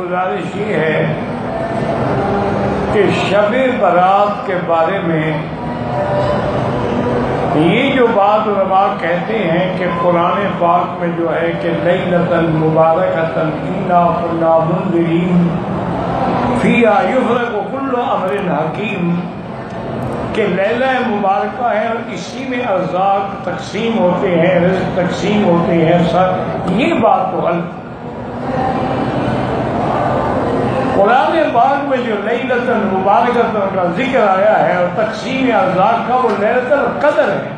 گزارش یہ ہے کہ شب برات کے بارے میں یہ جو بات علماء کہتے ہیں کہ قرآن پاک میں جو ہے کہ لیلۃ مبارکۃ انا کنا منذرین فیہا یفرق کل امر حکیم، کہ لیلہ مبارکہ ہے اور اسی میں ارزاق تقسیم ہوتے ہیں، رزق تقسیم ہوتے ہیں، سب یہ بات تو حل۔ قرآن پاک میں جو لیلۃ المبارکۃ کا ذکر آیا ہے اور تقسیم ارزاق کا، وہ لیلۃ القدر ہے۔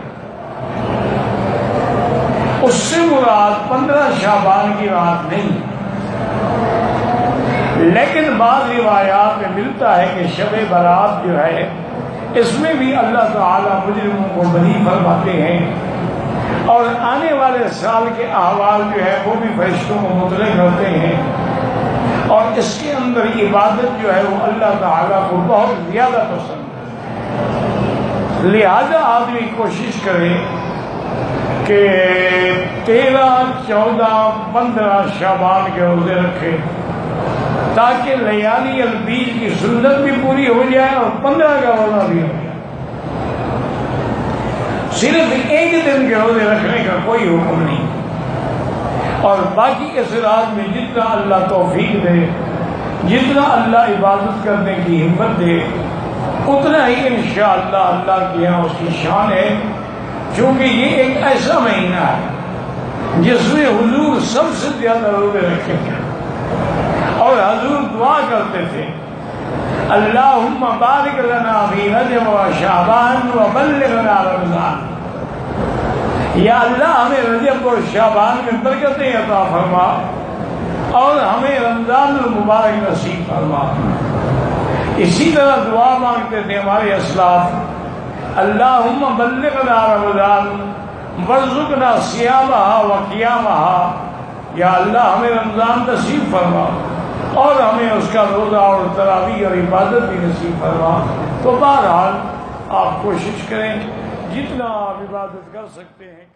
اس سے مراد 15 شعبان کی رات نہیں، لیکن بعض روایات میں ملتا ہے کہ شب برات جو ہے اس میں بھی اللہ تعالیٰ مجرموں کو بری فرماتے ہیں، اور آنے والے سال کے احوال جو ہے وہ بھی فرشتوں کو مطلع کرتے ہیں، اور اس کے اندر عبادت جو ہے وہ اللہ تعالیٰ کو بہت زیادہ پسند ہے۔ لہذا آدمی کوشش کرے کہ 13، 14، 15 شعبان کے روزے رکھے تاکہ لیالی البیض کی سنت بھی پوری ہو جائے اور 15 کا روزہ بھی ہو جائے۔ صرف ایک دن کے روزے رکھنے کا کوئی حکم نہیں، اور باقی اس رات میں جتنا اللہ توفیق دے، جتنا اللہ عبادت کرنے کی ہمت دے، اتنا ہی انشاءاللہ اللہ کے یہاں اس کی شان ہے، کیونکہ یہ ایک ایسا مہینہ ہے جس میں حضور سب سے زیادہ روزے رکھے گے، اور حضور دعا کرتے تھے اللہم بارک لنا فی رجب و شعبان وبلغنا رمضان، یا اللہ ہمیں رجب و شعبان میں برکتیں عطا فرما اور ہمیں رمضان المبارک نصیب فرما۔ اسی طرح دعا مانگتے تھے ہمارے اسلاف اللہم بلغنا رمضان وارزقنا صیامہ و قیامہ، یا اللہ ہمیں رمضان نصیب فرما اور ہمیں اس کا روزہ اور تراویح اور عبادت بھی نصیب فرما۔ تو بہرحال آپ کوشش کریں جتنا آپ عبادت کر سکتے ہیں۔